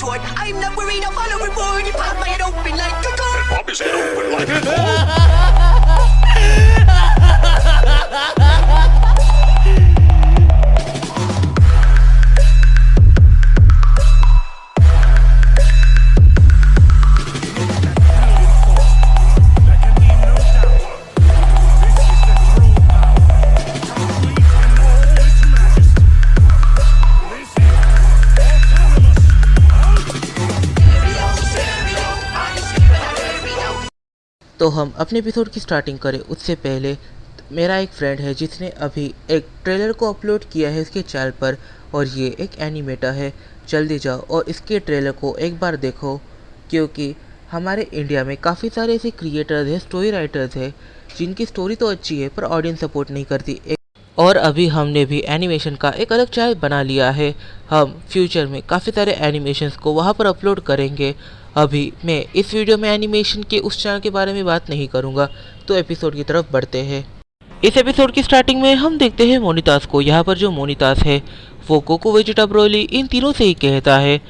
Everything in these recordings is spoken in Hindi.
retort. I'm not worried, I'll follow reward. You pop my head open like a gun. And pop his head open like a तो हम अपने एपिसोड की स्टार्टिंग करें उससे पहले मेरा एक फ्रेंड है जिसने अभी एक ट्रेलर को अपलोड किया है इसके चैनल पर, और ये एक एनिमेटा है। जल्दी जाओ और इसके ट्रेलर को एक बार देखो, क्योंकि हमारे इंडिया में काफ़ी सारे ऐसे क्रिएटर्स हैं, स्टोरी राइटर्स हैं जिनकी स्टोरी तो अच्छी है पर ऑडियंस सपोर्ट नहीं करती। और अभी हमने भी एनिमेशन का एक अलग चैनल बना लिया है। हम फ्यूचर में काफ़ी सारे एनिमेशंस को वहाँ पर अपलोड करेंगे। अभी मैं इस वीडियो में एनिमेशन के उस चैनल के बारे में बात नहीं करूँगा, तो एपिसोड की तरफ बढ़ते हैं। इस एपिसोड की स्टार्टिंग में हम देखते हैं मोनितास को। यहाँ पर जो मोनितास है वो गोकू, वेजिटा, ब्रोली इन तीनों से ही कहता है,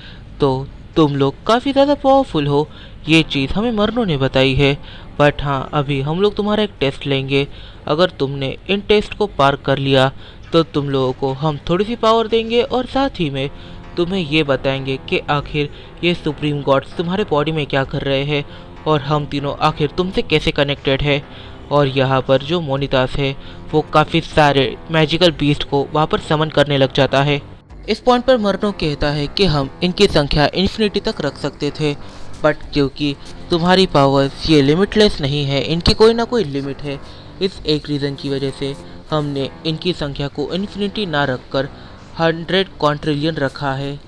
तो तुम लोग काफ़ी ज़्यादा पावरफुल हो, ये चीज़ हमें मरनों ने बताई है। बट हाँ, अभी हम लोग तुम्हारा एक टेस्ट लेंगे। अगर तुमने इन टेस्ट को पार कर लिया तो तुम लोगों को हम थोड़ी सी पावर देंगे, और साथ ही में तुम्हें ये बताएंगे कि आखिर ये सुप्रीम गॉड्स तुम्हारे बॉडी में क्या कर रहे हैं, और हम तीनों आखिर तुमसे कैसे कनेक्टेड है। और यहाँ पर जो मोनितास है वो काफ़ी सारे मैजिकल बीस्ट को वहाँ पर समन करने लग जाता है। इस पॉइंट पर मरनो कहता है कि हम इनकी संख्या इन्फिनिटी तक रख सकते थे, बट क्योंकि तुम्हारी पावर्स ये लिमिटलेस नहीं है, इनकी कोई ना कोई लिमिट है। इस एक रीज़न की वजह से हमने इनकी संख्या को इन्फिनिटी ना रखकर 100 क्वाड्रिलियन रखा है।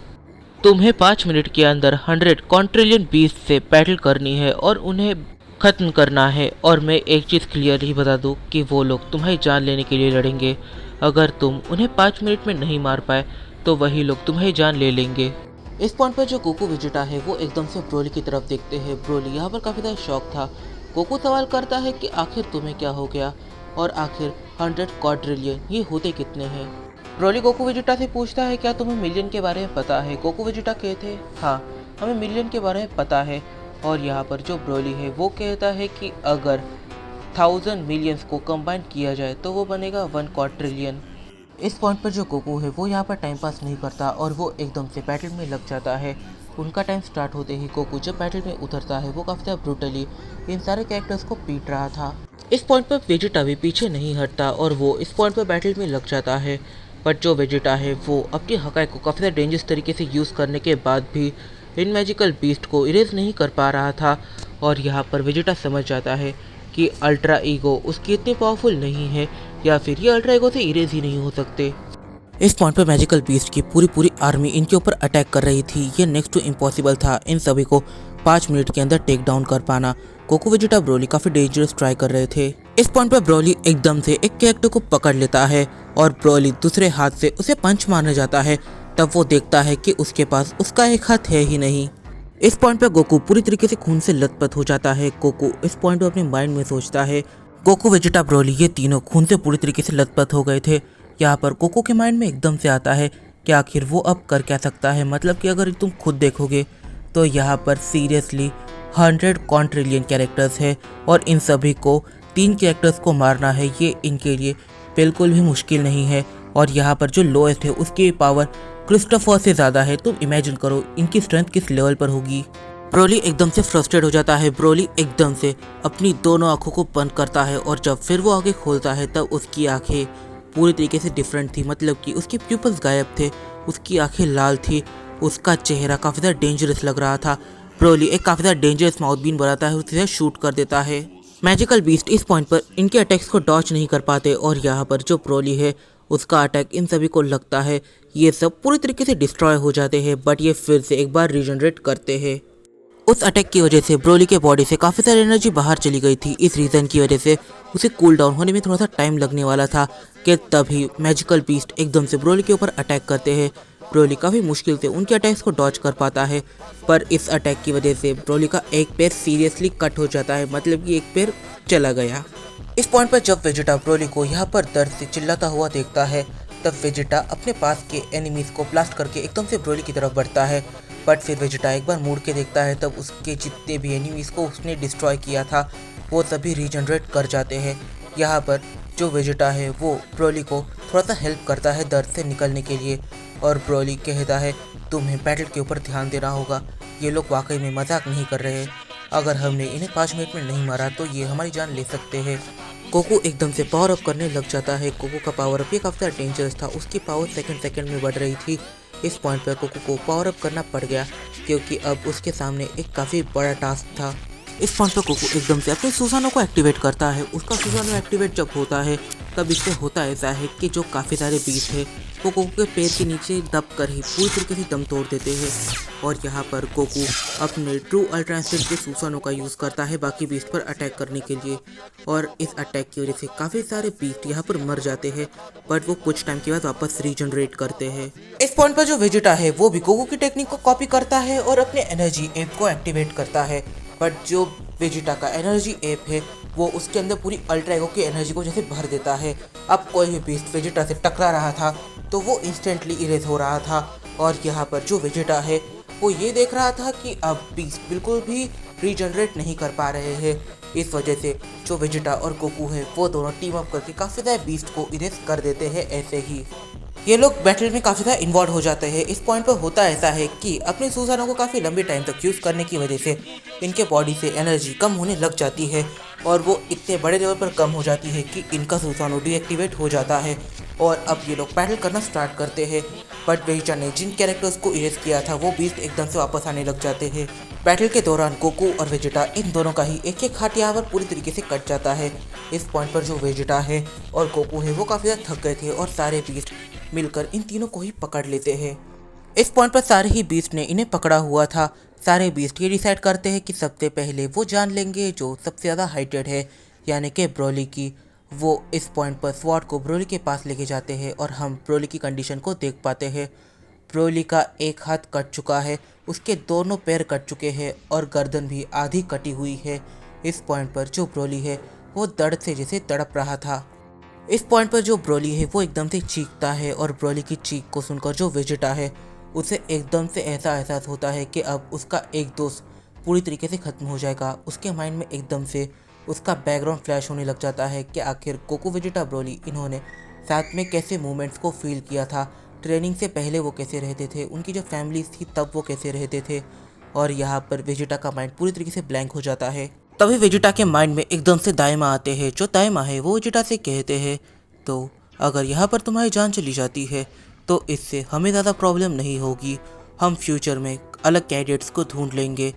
तुम्हें 5 मिनट के अंदर 100 क्वाड्रिलियन बीस्ट से बैटल करनी है और उन्हें ख़त्म करना है। और मैं एक चीज़ क्लियर ही बता दूँ कि वो लोग तुम्हारी जान लेने के लिए लड़ेंगे। अगर तुम उन्हें 5 मिनट में नहीं मार पाए तो वही लोग तुम्हारी जान ले लेंगे। इस पॉइंट पर जो गोकू, वेजिटा है वो एकदम से ब्रोली की तरफ देखते हैं। ब्रोली यहाँ पर काफ़ी ज़्यादा शौक था। गोकू सवाल करता है कि आखिर तुम्हें क्या हो गया, और आखिर 100 क्वाड्रिलियन ये होते कितने हैं। ब्रोली गोकू, वेजिटा से पूछता है, क्या तुम्हें मिलियन के बारे में पता है। गोकू, वेजिटा कहते हैं, हाँ हमें मिलियन के बारे में पता है। और यहाँ पर जो ब्रोली है वो कहता है कि अगर 1000 मिलियंस को कंबाइन किया जाए तो वो बनेगा 1 क्वाड्रिलियन। इस पॉइंट पर जो गोकू है वो यहाँ पर टाइम पास नहीं करता और वो एकदम से बैटल में लग जाता है। उनका टाइम स्टार्ट होते ही गोकू जब बैटल में उतरता है वो काफ़ी ज़्यादा ब्रूटली इन सारे कैरेक्टर्स को पीट रहा था। इस पॉइंट पर वेजिटा भी पीछे नहीं हटता और वो इस पॉइंट पर बैटल में लग जाता है। बट जो वेजिटा है वो अपनी हकाई को काफ़ी ज़्यादा डेंजरस तरीके से यूज़ करने के बाद भी इन मैजिकल बीस्ट को इरेज नहीं कर पा रहा था। और यहाँ पर वेजिटा समझ जाता है कि अल्ट्रा ईगो उसकी इतनी पावरफुल नहीं है, या फिर ये अल्ट्रा ईगो से इरेज ही नहीं हो सकते। इस पॉइंट पर मैजिकल बीस्ट की पूरी आर्मी इनके ऊपर अटैक कर रही थी। ये नेक्स्ट टू इम्पॉसिबल था इन सभी को 5 मिनट के अंदर टेक डाउन कर पाना। गोकू, वेजिटा, ब्रोली काफ़ी डेंजरस ट्राई कर रहे थे। इस पॉइंट पर ब्रोली एकदम से एक कैरेक्टर को पकड़ लेता है और ब्रोली दूसरे हाथ से उसे पंच मारने जाता है। तब वो देखता है कि उसके पास उसका एक हाथ है ही नहीं। इस पॉइंट पर गोकू पूरी तरीके से खून से लथपथ हो जाता है। गोकू इस पॉइंट पर अपने माइंड में सोचता है, गोकू, वेजिटा, ब्रोली ये तीनों खून से पूरी तरीके से लथपथ हो गए थे। यहाँ पर गोकू के माइंड में एकदम से आता है कि आखिर वो अब कर क्या सकता है। मतलब कि अगर तुम खुद देखोगे तो यहाँ पर सीरियसली 100 क्वाड्रिलियन कैरेक्टर्स है और इन सभी को 3 कैरेक्टर्स को मारना है, ये इनके लिए बिल्कुल भी मुश्किल नहीं है। और यहाँ पर जो लोएस्ट है उसकी पावर क्रिस्टोफर से ज़्यादा है। तुम इमेजिन करो इनकी स्ट्रेंथ किस लेवल पर होगी। ब्रोली एकदम से फ्रस्ट्रेट हो जाता है। ब्रोली एकदम से अपनी दोनों आंखों को बंद करता है और जब फिर वो आंखें खोलता है तब उसकी आंखें पूरी तरीके से डिफरेंट थी। मतलब कि उसके प्यूपल्स गायब थे, उसकी आंखें लाल थी, उसका चेहरा काफ़ी ज़्यादा डेंजरस लग रहा था। ब्रोली एक काफ़ी ज़्यादा डेंजरस माउथ बीन बनाता है, उसे शूट कर देता है। मैजिकल बीस्ट इस पॉइंट पर इनके अटैक्स को डॉच नहीं कर पाते और यहाँ पर जो ब्रोली है उसका अटैक इन सभी को लगता है ये सब पूरी तरीके से डिस्ट्रॉय हो जाते हैं। बट ये फिर से एक बार रीजनरेट करते हैं। उस अटैक की वजह से ब्रोली के बॉडी से काफ़ी सारी एनर्जी बाहर चली गई थी। इस रीज़न की वजह से उसे कूल डाउन होने में थोड़ा सा टाइम लगने वाला था कि तभी मैजिकल बीस्ट एकदम से ब्रोली के ऊपर अटैक करते हैं। ब्रोली काफ़ी मुश्किल से उनके अटैक्स को डॉच कर पाता है, पर इस अटैक की वजह से ब्रोली का एक पैर सीरियसली कट हो जाता है। मतलब कि एक पैर चला गया। इस पॉइंट पर जब वेजिटा ब्रोली को यहाँ पर दर्द से चिल्लाता हुआ देखता है तब वेजिटा अपने पास के एनिमीज को ब्लास्ट करके एकदम से ब्रोली की तरफ बढ़ता है। बट फिर वेजिटा एक बार मुड़ के देखता है, तब उसके जितने भी एनिमीज को उसने डिस्ट्रॉय किया था वो सभी रीजनरेट कर जाते हैं। यहाँ पर जो वेजिटा है वो ब्रोली को थोड़ा सा हेल्प करता है दर्द से निकलने के लिए, और ब्रोली कहता है तुम्हें बैटल के ऊपर ध्यान देना होगा, ये लोग वाकई में मजाक नहीं कर रहे हैं, अगर हमने इन्हें 5 मिनट में नहीं मारा तो ये हमारी जान ले सकते हैं। कोको एकदम से पावर अप करने लग जाता है। कोको का पावर अप ये काफ़ी ज़्यादा डेंजरस था, उसकी पावर सेकंड में बढ़ रही थी। इस पॉइंट पर कोको को पावर अप करना पड़ गया क्योंकि अब उसके सामने एक काफ़ी बड़ा टास्क था। इस पॉइंट पर कोको एकदम से अपने सुसानो को एक्टिवेट करता है। उसका सुसानो एक्टिवेट जब होता है तब इससे होता ऐसा है कि जो काफ़ी सारे बीस्ट है वो कोको के पैर के नीचे दब कर ही पूरी तरीके से दम तोड़ देते हैं, और यहाँ पर कोको अपने ट्रू अल्ट्रा इंस्टेंट के सुसानो का यूज़ करता है बाकी बीस्ट पर अटैक करने के लिए, और इस अटैक की वजह से काफ़ी सारे बीस्ट यहाँ पर मर जाते हैं, बट वो कुछ टाइम के बाद वापस रीजनरेट करते हैं। इस पॉइंट पर जो वेजिटा है वो भी कोको की टेक्निक को कॉपी करता है और अपने एनर्जी एप को एक्टिवेट करता है, बट जो वेजिटा का एनर्जी एप है वो उसके अंदर पूरी अल्ट्रा ईगो की एनर्जी को जैसे भर देता है। अब कोई भी बीस्ट वेजिटा से टकरा रहा था तो वो इंस्टेंटली इरेज हो रहा था, और यहाँ पर जो वेजिटा है वो ये देख रहा था कि अब बीस्ट बिल्कुल भी रीजनरेट नहीं कर पा रहे हैं। इस वजह से जो वेजिटा और कोको है वो दोनों टीम अप करके काफ़ी ज़्यादा बीस्ट को इरेज कर देते हैं। ऐसे ही ये लोग बैटल में काफ़ी ज़्यादा इन्वॉल्व हो जाते हैं। इस पॉइंट पर होता ऐसा है कि अपने सुसानो को काफ़ी लंबे टाइम तक यूज़ करने की वजह से इनके बॉडी से एनर्जी कम होने लग जाती है, और वो इतने बड़े लेवल पर कम हो जाती है कि इनका सुसानो डीएक्टिवेट हो जाता है, और अब ये लोग बैटल करना स्टार्ट करते हैं। बट वेजिटा ने जिन कैरेक्टर्स को इरेज किया था वो बीस्ट एकदम से वापस आने लग जाते हैं। बैटल के दौरान कोको और वेजिटा इन दोनों का ही एक एक हाथ यहाँ पर पूरी तरीके से कट जाता है। इस पॉइंट पर जो वेजिटा है और कोको है वो काफ़ी ज़्यादा थक गए थे, और सारे बीस्ट मिलकर इन तीनों को ही पकड़ लेते हैं। इस पॉइंट पर सारे ही बीस्ट ने इन्हें पकड़ा हुआ था। सारे बीस्ट ये डिसाइड करते हैं कि सबसे पहले वो जान लेंगे जो सबसे ज़्यादा हाइटेड है, यानी कि ब्रोली की। वो इस पॉइंट पर स्वॉर्ड को ब्रोली के पास लेके जाते हैं और हम ब्रोली की कंडीशन को देख पाते हैं। ब्रोली का एक हाथ कट चुका है, उसके दोनों पैर कट चुके हैं और गर्दन भी आधी कटी हुई है। इस पॉइंट पर जो ब्रोली है वो दर्द से जैसे तड़प रहा था। इस पॉइंट पर जो ब्रोली है वो एकदम से चीखता है, और ब्रोली की चीख को सुनकर जो वेजिटा है उसे एकदम से ऐसा एहसास होता है कि अब उसका एक दोस्त पूरी तरीके से ख़त्म हो जाएगा। उसके माइंड में एकदम से उसका बैकग्राउंड फ्लैश होने लग जाता है कि आखिर कोको वेजिटा ब्रोली इन्होंने साथ में कैसे मोमेंट्स को फील किया था, ट्रेनिंग से पहले वो कैसे रहते थे, उनकी जो फैमिलीज थी तब वो कैसे रहते थे, और यहाँ पर वेजिटा का माइंड पूरी तरीके से ब्लैंक हो जाता है। तभी वेजिटा के माइंड में एकदम से दाइमा आते हैं। जो दाइमा है वो वेजिटा से कहते हैं तो अगर यहाँ पर तुम्हारी जान चली जाती है तो इससे हमें ज़्यादा प्रॉब्लम नहीं होगी, हम फ्यूचर में अलग कैडेट्स को ढूंढ लेंगे,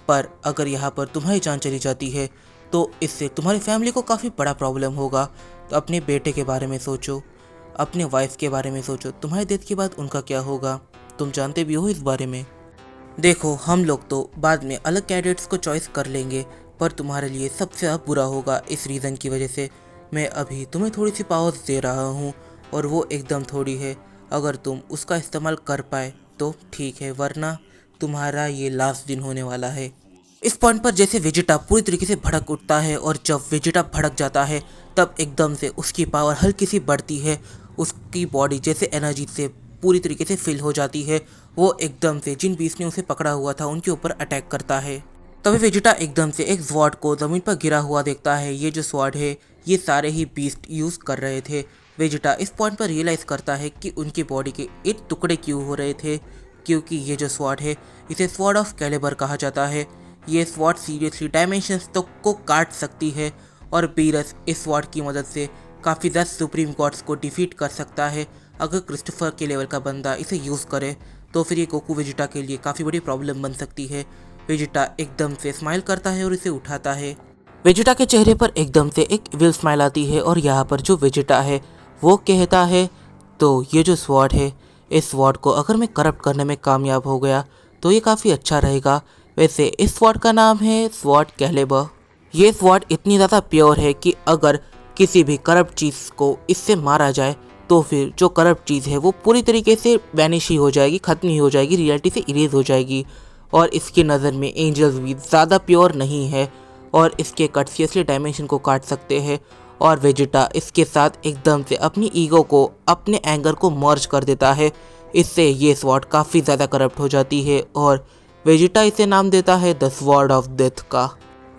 पर अगर यहाँ पर तुम्हारी जान चली जाती है तो इससे तुम्हारी फैमिली को काफ़ी बड़ा प्रॉब्लम होगा। तो अपने बेटे के बारे में सोचो, अपने वाइफ के बारे में सोचो, तुम्हारे डेथ के बाद उनका क्या होगा, तुम जानते भी हो इस बारे में। देखो हम लोग तो बाद में अलग कैडेट्स को चॉइस कर लेंगे, पर तुम्हारे लिए सबसे ज़्यादा बुरा होगा। इस रीज़न की वजह से मैं अभी तुम्हें थोड़ी सी पावर्स दे रहा हूँ, और वो एकदम थोड़ी है, अगर तुम उसका इस्तेमाल कर पाए तो ठीक है, वरना तुम्हारा ये लास्ट दिन होने वाला है। इस पॉइंट पर जैसे वेजिटा पूरी तरीके से भड़क उठता है, और जब वेजिटा भड़क जाता है तब एकदम से उसकी पावर हल्की सी बढ़ती है, उसकी बॉडी जैसे एनर्जी से पूरी तरीके से फिल हो जाती है। वो एकदम से जिन बीस्ट ने उसे पकड़ा हुआ था उनके ऊपर अटैक करता है। तभी वेजिटा एकदम से एक स्वॉर्ड को ज़मीन पर गिरा हुआ देखता है। ये जो स्वॉर्ड है ये सारे ही बीस्ट यूज़ कर रहे थे। वेजिटा इस पॉइंट पर रियलाइज़ करता है कि उनकी बॉडी के एक टुकड़े क्यों हो रहे थे, क्योंकि ये जो स्वॉर्ड है इसे स्वॉर्ड ऑफ कैलिबर कहा जाता है। ये स्वॉर्ड सीरियसली डायमेंशंस तक को काट सकती है, और बीरस इस स्वॉर्ड की मदद से काफ़ी ज़्यादा सुप्रीम गॉड्स को डिफीट कर सकता है। अगर क्रिस्टोफर के लेवल का बंदा इसे यूज़ करे तो फिर ये गोकू वेजिटा के लिए काफ़ी बड़ी प्रॉब्लम बन सकती है। वेजिटा एकदम से स्माइल करता है और इसे उठाता है। वेजिटा के चेहरे पर एकदम से एक विल स्माइल आती है, और यहाँ पर जो वेजिटा है वो कहता है तो ये जो स्वॉर्ड है, इस स्वॉर्ड को अगर मैं करप्ट करने में कामयाब हो गया तो ये काफ़ी अच्छा रहेगा। वैसे इस स्वॉर्ड का नाम है स्वॉर्ड कैलिबर। ये स्वॉर्ड इतनी ज़्यादा प्योर है कि अगर किसी भी करप्ट चीज़ को इससे मारा जाए तो फिर जो करप्ट चीज़ है वो पूरी तरीके से वैनिश ही हो जाएगी, ख़त्म ही हो जाएगी, रियलिटी से इरेज हो जाएगी। और इसकी नज़र में एंजल्स भी ज़्यादा प्योर नहीं है, और इसके कट सीरियसली डायमेंशन को काट सकते हैं। और वेजिटा इसके साथ एकदम से अपनी ईगो को, अपने एंगर को मर्ज कर देता है। इससे ये स्वॉर्ड काफ़ी ज़्यादा करप्ट हो जाती है और वेजिटा इसे नाम देता है द स्वॉर्ड ऑफ डेथ का।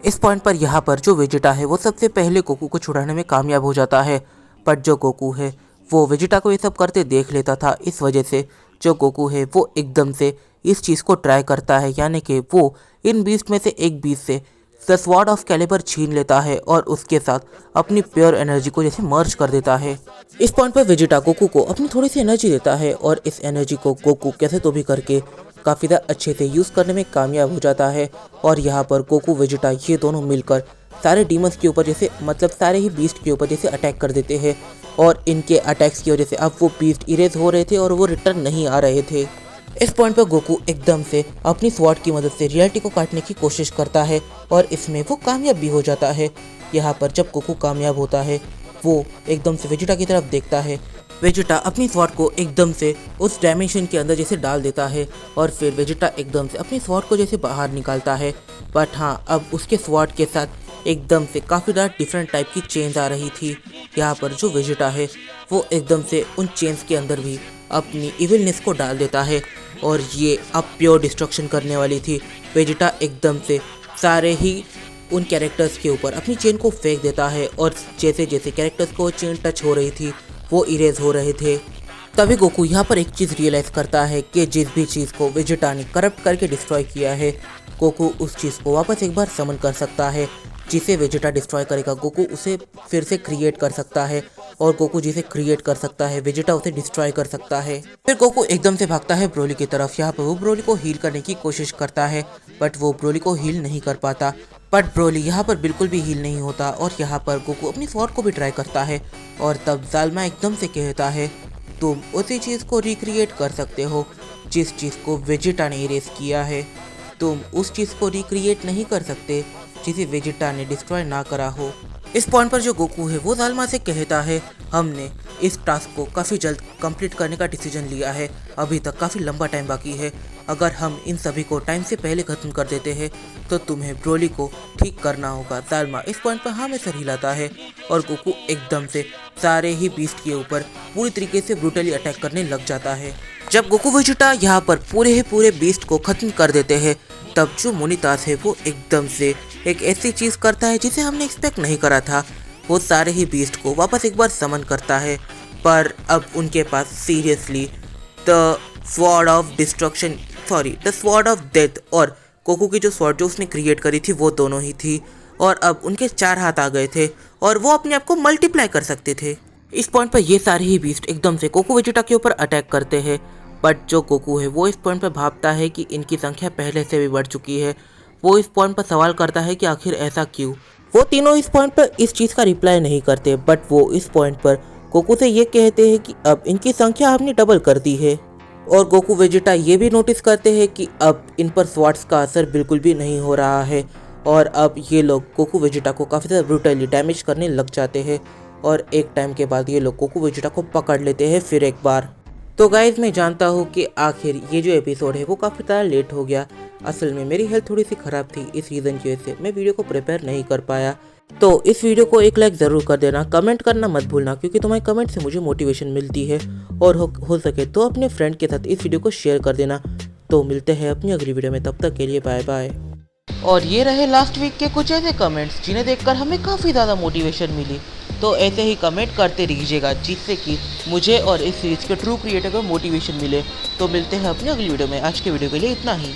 इस पॉइंट पर यहाँ पर जो वेजिटा है वो सबसे पहले गोकू को छुड़ाने में कामयाब हो जाता है, बट जो गोकू है वो वेजिटा को ये सब करते देख लेता था। इस वजह से जो गोकू है वो एकदम से इस चीज़ को ट्राई करता है, यानी कि वो इन बीस्ट में से एक बीस्ट से द स्वॉर्ड ऑफ कैलिबर छीन लेता है और उसके साथ अपनी प्योर एनर्जी को जैसे मर्ज कर देता है। इस पॉइंट पर वेजिटा गोकू को अपनी थोड़ी सी एनर्जी देता है और इस एनर्जी को गोकू कैसे तो भी करके काफ़ी ज़्यादा अच्छे से यूज़ करने में कामयाब हो जाता है। और यहाँ पर गोकू वेजिटा ये दोनों मिलकर सारे डीमंस के ऊपर जैसे मतलब सारे ही बीस्ट के ऊपर जैसे अटैक कर देते हैं और इनके अटैक्स की वजह से अब वो बीस्ट इरेज हो रहे थे और वो रिटर्न नहीं आ रहे थे। इस पॉइंट पर गोकू एकदम से अपनी स्वॉर्ड की मदद से रियलिटी को काटने की कोशिश करता है और इसमें वो कामयाब भी हो जाता है। यहाँ पर जब गोकू कामयाब होता है वो एकदम से वेजिटा की तरफ देखता है। वेजिटा अपनी स्वॉर्ड को एकदम से उस डायमेंशन के अंदर जैसे डाल देता है और फिर वेजिटा एकदम से अपनी स्वॉर्ड को जैसे बाहर निकालता है। बट हाँ, अब उसके स्वॉर्ड के साथ एकदम से काफ़ी ज़्यादा डिफरेंट टाइप की चेंज आ रही थी। यहाँ पर जो वेजिटा है वो एकदम से उन चेंज के अंदर भी अपनी इविलनेस को डाल देता है और ये अब प्योर डिस्ट्रक्शन करने वाली थी। वेजिटा एकदम से सारे ही उन कैरेक्टर्स के ऊपर अपनी चेन को फेंक देता है और जैसे जैसे कैरेक्टर्स को चेन टच हो रही थी वो इरेज हो रहे थे। तभी गोकू यहाँ पर एक चीज़ रियलाइज़ करता है कि जिस भी चीज़ को वेजिटा ने करप्ट करके डिस्ट्रॉय किया है, गोकू उस चीज़ को वापस एक बार समन कर सकता है। जिसे वेजिटा डिस्ट्रॉय करेगा गोकू उसे फिर से क्रिएट कर सकता है और गोकू जिसे क्रिएट कर सकता है वेजिटा उसे डिस्ट्रॉय कर सकता है। फिर गोकू एकदम से भागता है ब्रोली की तरफ। यहाँ पर वो ब्रोली को हील करने की कोशिश करता है बट वो ब्रोली को हील नहीं कर पाता। बट ब्रोली यहाँ पर बिल्कुल भी हील नहीं होता और यहाँ पर गोकू अपनी स्वॉर्ड को भी ट्राई करता है और तब जालमा एकदम से कहता है तुम उसी चीज़ को रिक्रिएट कर सकते हो जिस चीज़ को वेजिटा ने इरेज किया है। तुम उस चीज़ को रिक्रिएट नहीं कर सकते जिसे वेजिटा ने डिस्ट्रॉय ना करा हो। इस पॉइंट पर जो गोकू है वो जालमा से कहता है हमने इस टास्क को काफ़ी जल्द कंप्लीट करने का डिसीजन लिया है, अभी तक काफ़ी लंबा टाइम बाकी है। अगर हम इन सभी को टाइम से पहले ख़त्म कर देते हैं तो तुम्हें ब्रोली को ठीक करना होगा। जालमा इस पॉइंट पर हाँ में सर हिलाता है और गोकू एकदम से सारे ही बीस्ट के ऊपर पूरी तरीके से ब्रूटली अटैक करने लग जाता है। जब गोकू वेजिटा यहाँ पर पूरे बीस्ट को ख़त्म कर देते हैं तब जो मोनितास है वो एकदम से एक ऐसी चीज़ करता है जिसे हमने एक्सपेक्ट नहीं करा था। वो सारे ही बीस्ट को वापस एक बार समन करता है पर अब उनके पास seriously the sword of destruction the sword of death और गोकू की जो स्वॉर्ड जो उसने क्रिएट करी थी वो दोनों ही थी और अब उनके 4 हाथ आ गए थे और वो अपने आप को मल्टीप्लाई कर सकते थे। इस पॉइंट पर ये सारे ही बीस्ट एकदम से गोकू वेजिटा के ऊपर अटैक करते हैं बट जो गोकू है वो इस पॉइंट पर भाबता है कि इनकी संख्या पहले से भी बढ़ चुकी है। वो इस पॉइंट पर सवाल करता है कि आखिर ऐसा क्यों। वो तीनों इस पॉइंट पर इस चीज़ का रिप्लाई नहीं करते बट वो इस पॉइंट पर गोकू से ये कहते हैं कि अब इनकी संख्या हमने डबल कर दी है। और गोकू वेजिटा ये भी नोटिस करते हैं कि अब इन पर स्वॉर्ड्स का असर बिल्कुल भी नहीं हो रहा है और अब ये लोग गोकू वेजिटा को काफ़ी ज़्यादा ब्रूटली डैमेज करने लग जाते हैं और एक टाइम के बाद ये लोग गोकू वेजिटा को पकड़ लेते हैं फिर एक बार। तो गाइज मैं जानता हूँ कि आखिर ये जो एपिसोड है वो काफ़ी ज़्यादा लेट हो गया। असल में मेरी हेल्थ थोड़ी सी ख़राब थी, इस रीज़न की वजह से मैं वीडियो को प्रिपेयर नहीं कर पाया। तो इस वीडियो को एक लाइक ज़रूर कर देना, कमेंट करना मत भूलना क्योंकि तुम्हारे कमेंट से मुझे मोटिवेशन मिलती है और हो सके तो अपने फ्रेंड के साथ इस वीडियो को शेयर कर देना। तो मिलते हैं अपनी अगली वीडियो में, तब तक के लिए बाय बाय। और ये रहे लास्ट वीक के कुछ ऐसे कमेंट्स जिन्हें देखकर हमें काफ़ी ज़्यादा मोटिवेशन मिली। तो ऐसे ही कमेंट करते रहिएगा जिससे कि मुझे और इस सीरीज़ के ट्रू क्रिएटर को मोटिवेशन मिले। तो मिलते हैं अपनी अगली वीडियो में, आज के वीडियो के लिए इतना ही।